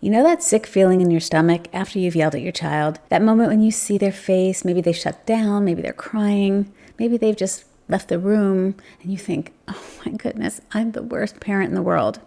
You know that sick feeling in your stomach after you've yelled at your child? That moment when you see their face, maybe they shut down, maybe they're crying, maybe they've just left the room, and you think, oh my goodness, I'm the worst parent in the world.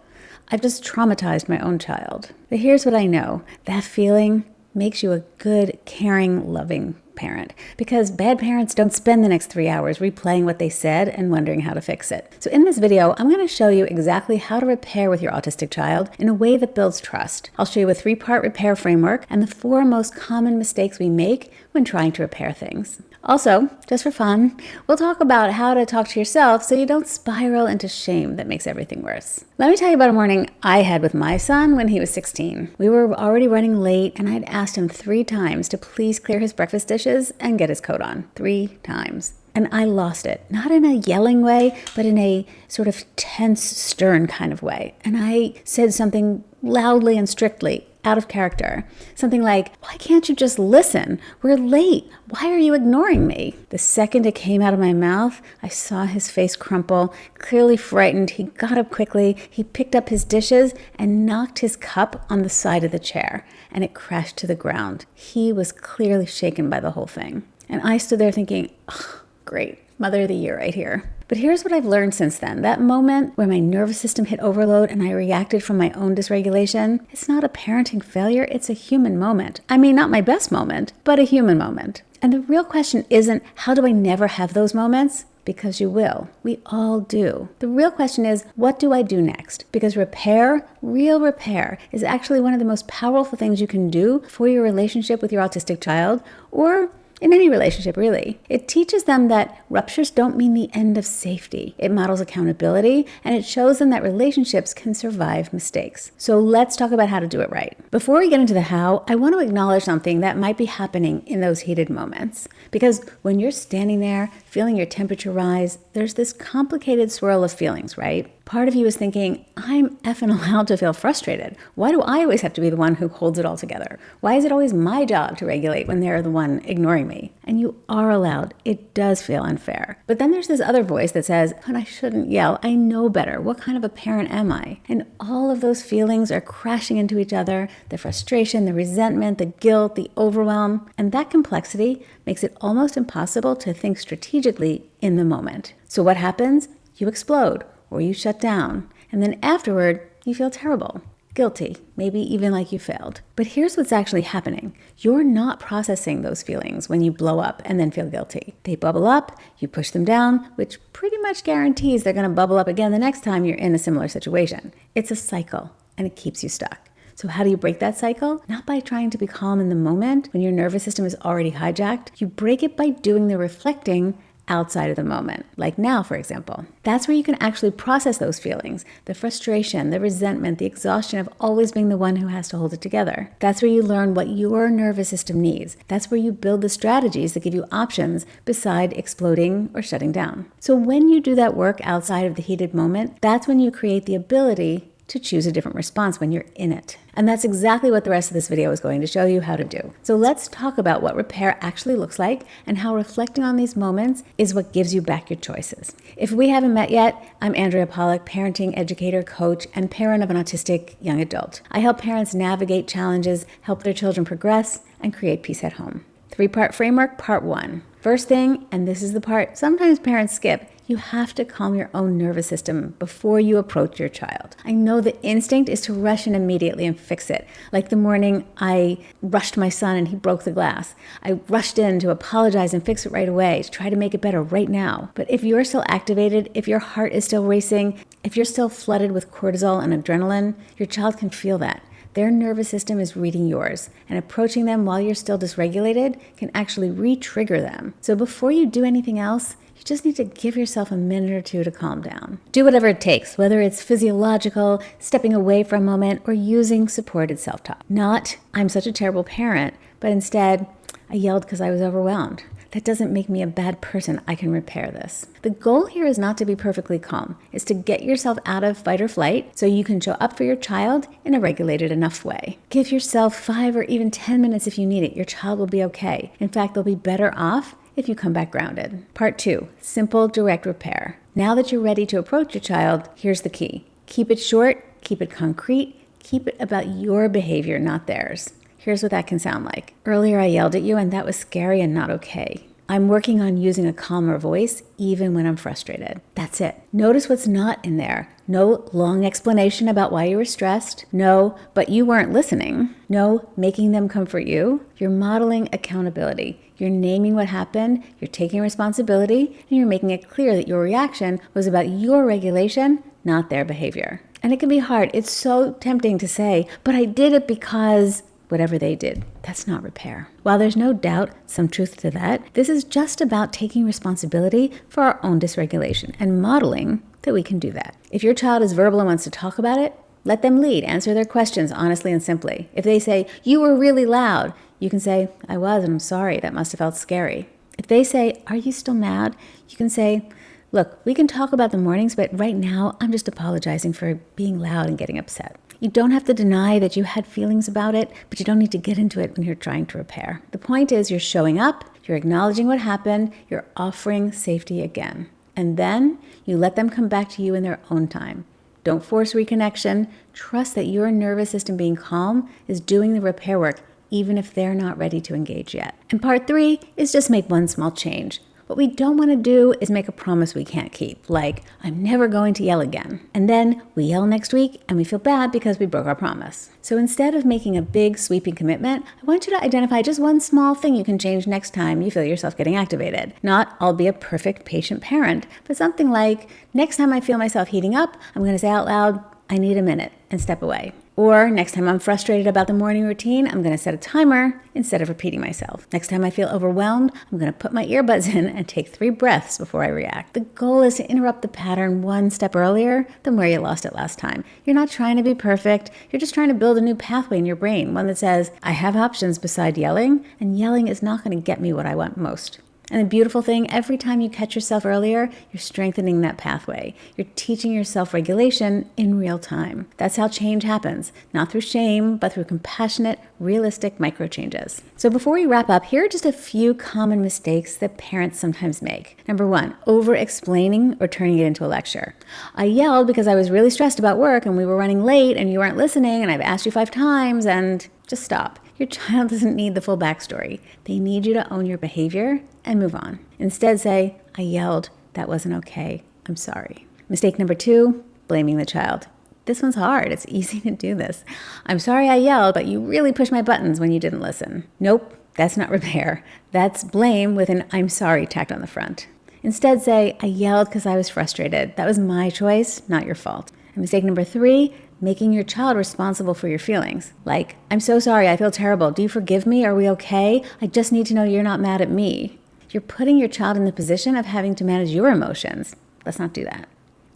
I've just traumatized my own child. But here's what I know. That feeling makes you a good, caring, loving parent, because bad parents don't spend the next 3 hours replaying what they said and wondering how to fix it. So in this video, I'm going to show you exactly how to repair with your autistic child in a way that builds trust. I'll show you a 3-part repair framework and the 4 most common mistakes we make when trying to repair things. Also, just for fun, we'll talk about how to talk to yourself so you don't spiral into shame that makes everything worse. Let me tell you about a morning I had with my son when he was 16. We were already running late, and I'd asked him 3 times to please clear his breakfast dishes and get his coat on. 3 times. And I lost it. Not in a yelling way, but in a sort of tense, stern kind of way. And I said something loudly and strictly, out of character. Something like, why can't you just listen? We're late. Why are you ignoring me? The second it came out of my mouth, I saw his face crumple. Clearly frightened, he got up quickly. He picked up his dishes and knocked his cup on the side of the chair, and it crashed to the ground. He was clearly shaken by the whole thing. And I stood there thinking, oh, great, Mother of the Year right here. But here's what I've learned since then. That moment where my nervous system hit overload and I reacted from my own dysregulation, it's not a parenting failure, it's a human moment. I mean, not my best moment, but a human moment. And the real question isn't, how do I never have those moments? Because you will. We all do. The real question is, what do I do next? Because repair, real repair, is actually one of the most powerful things you can do for your relationship with your autistic child, or in any relationship, really. It teaches them that ruptures don't mean the end of safety. It models accountability, and it shows them that relationships can survive mistakes. So let's talk about how to do it right. Before we get into the how, I want to acknowledge something that might be happening in those heated moments. Because when you're standing there, feeling your temperature rise, there's this complicated swirl of feelings, right? Part of you is thinking, I'm effing allowed to feel frustrated. Why do I always have to be the one who holds it all together? Why is it always my job to regulate when they're the one ignoring me? And you are allowed. It does feel unfair. But then there's this other voice that says, but I shouldn't yell. I know better. What kind of a parent am I? And all of those feelings are crashing into each other. The frustration, the resentment, the guilt, the overwhelm. And that complexity makes it almost impossible to think strategically in the moment. So what happens? You explode. Or you shut down, and then afterward, you feel terrible, guilty, maybe even like you failed. But here's what's actually happening. You're not processing those feelings when you blow up and then feel guilty. They bubble up, you push them down, which pretty much guarantees they're going to bubble up again the next time you're in a similar situation. It's a cycle, and it keeps you stuck. So how do you break that cycle? Not by trying to be calm in the moment when your nervous system is already hijacked. You break it by doing the reflecting outside of the moment, like now, for example. That's where you can actually process those feelings, the frustration, the resentment, the exhaustion of always being the one who has to hold it together. That's where you learn what your nervous system needs. That's where you build the strategies that give you options beside exploding or shutting down. So when you do that work outside of the heated moment, that's when you create the ability to choose a different response when you're in it. And that's exactly what the rest of this video is going to show you how to do. So let's talk about what repair actually looks like and how reflecting on these moments is what gives you back your choices. If we haven't met yet, I'm Andrea Pollack, parenting educator, coach, and parent of an autistic young adult. I help parents navigate challenges, help their children progress, and create peace at home. 3-part framework, part 1. First thing, and this is the part sometimes parents skip, you have to calm your own nervous system before you approach your child. I know the instinct is to rush in immediately and fix it. Like the morning I rushed my son and he broke the glass. I rushed in to apologize and fix it right away, to try to make it better right now. But if you're still activated, if your heart is still racing, if you're still flooded with cortisol and adrenaline, your child can feel that. Their nervous system is reading yours, and approaching them while you're still dysregulated can actually re-trigger them. So before you do anything else, you just need to give yourself a minute or 2 to calm down. Do whatever it takes, whether it's physiological, stepping away for a moment, or using supported self-talk. Not, I'm such a terrible parent, but instead, I yelled because I was overwhelmed. That doesn't make me a bad person. I can repair this. The goal here is not to be perfectly calm. It's to get yourself out of fight or flight so you can show up for your child in a regulated enough way. Give yourself 5 or even 10 minutes if you need it. Your child will be okay. In fact, they'll be better off if you come back grounded. Part 2, simple, direct repair. Now that you're ready to approach your child, here's the key. Keep it short, keep it concrete, Keep it about your behavior, not theirs. Here's what that can sound like. Earlier I yelled at you and that was scary and not okay. I'm working on using a calmer voice even when I'm frustrated. That's it. Notice what's not in there. No long explanation about why you were stressed. No, but you weren't listening. No, making them comfort you. You're modeling accountability. You're naming what happened, you're taking responsibility, and you're making it clear that your reaction was about your regulation, not their behavior. And it can be hard. It's so tempting to say, but I did it because whatever they did. That's not repair. While there's no doubt some truth to that, this is just about taking responsibility for our own dysregulation and modeling that we can do that. If your child is verbal and wants to talk about it, let them lead. Answer their questions honestly and simply. If they say, you were really loud, you can say, I was, and I'm sorry, that must have felt scary. If they say, are you still mad? You can say, look, we can talk about the mornings, but right now I'm just apologizing for being loud and getting upset. You don't have to deny that you had feelings about it, but you don't need to get into it when you're trying to repair. The point is you're showing up, you're acknowledging what happened, you're offering safety again. And then you let them come back to you in their own time. Don't force reconnection. Trust that your nervous system being calm is doing the repair work, even if they're not ready to engage yet. And part 3 is just make one small change. What we don't want to do is make a promise we can't keep, like, I'm never going to yell again. And then we yell next week and we feel bad because we broke our promise. So instead of making a big sweeping commitment, I want you to identify just one small thing you can change next time you feel yourself getting activated. Not, I'll be a perfect patient parent, but something like, next time I feel myself heating up, I'm going to say out loud, I need a minute, and step away. Or next time I'm frustrated about the morning routine, I'm going to set a timer instead of repeating myself. Next time I feel overwhelmed, I'm going to put my earbuds in and take 3 breaths before I react. The goal is to interrupt the pattern one step earlier than where you lost it last time. You're not trying to be perfect. You're just trying to build a new pathway in your brain, one that says, I have options beside yelling, and yelling is not going to get me what I want most. And the beautiful thing, every time you catch yourself earlier, you're strengthening that pathway. You're teaching your self-regulation in real time. That's how change happens, not through shame, but through compassionate, realistic micro changes. So before we wrap up, here are just a few common mistakes that parents sometimes make. Number 1, over-explaining or turning it into a lecture. I yelled because I was really stressed about work and we were running late and you weren't listening and I've asked you 5 times and just stop. Your child doesn't need the full backstory. They need you to own your behavior and move on. Instead say, I yelled, that wasn't okay, I'm sorry. Mistake number 2, blaming the child. This one's hard, it's easy to do this. I'm sorry I yelled, but you really pushed my buttons when you didn't listen. Nope, that's not repair. That's blame with an I'm sorry tacked on the front. Instead say, I yelled because I was frustrated. That was my choice, not your fault. And mistake number 3, making your child responsible for your feelings. Like, I'm so sorry, I feel terrible. Do you forgive me? Are we okay? I just need to know you're not mad at me. You're putting your child in the position of having to manage your emotions. Let's not do that.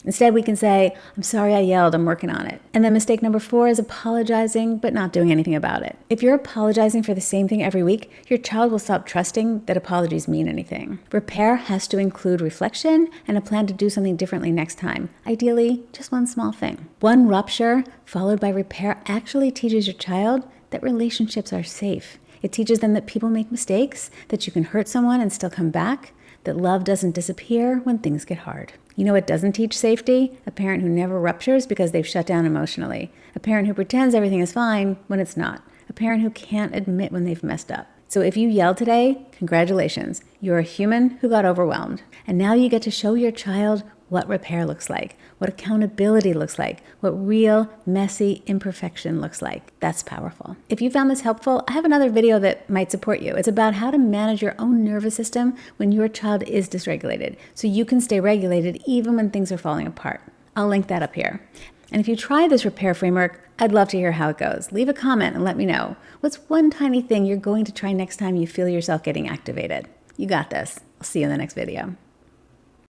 Instead, we can say, I'm sorry I yelled, I'm working on it. And then mistake number 4 is apologizing, but not doing anything about it. If you're apologizing for the same thing every week, your child will stop trusting that apologies mean anything. Repair has to include reflection and a plan to do something differently next time. Ideally, just one small thing. One rupture followed by repair actually teaches your child that relationships are safe. It teaches them that people make mistakes, that you can hurt someone and still come back, that love doesn't disappear when things get hard. You know what doesn't teach safety? A parent who never ruptures because they've shut down emotionally. A parent who pretends everything is fine when it's not. A parent who can't admit when they've messed up. So if you yelled today, congratulations. You're a human who got overwhelmed. And now you get to show your child what repair looks like, what accountability looks like, what real, messy imperfection looks like. That's powerful. If you found this helpful, I have another video that might support you. It's about how to manage your own nervous system when your child is dysregulated, so you can stay regulated even when things are falling apart. I'll link that up here. And if you try this repair framework, I'd love to hear how it goes. Leave a comment and let me know. What's one tiny thing you're going to try next time you feel yourself getting activated? You got this. I'll see you in the next video.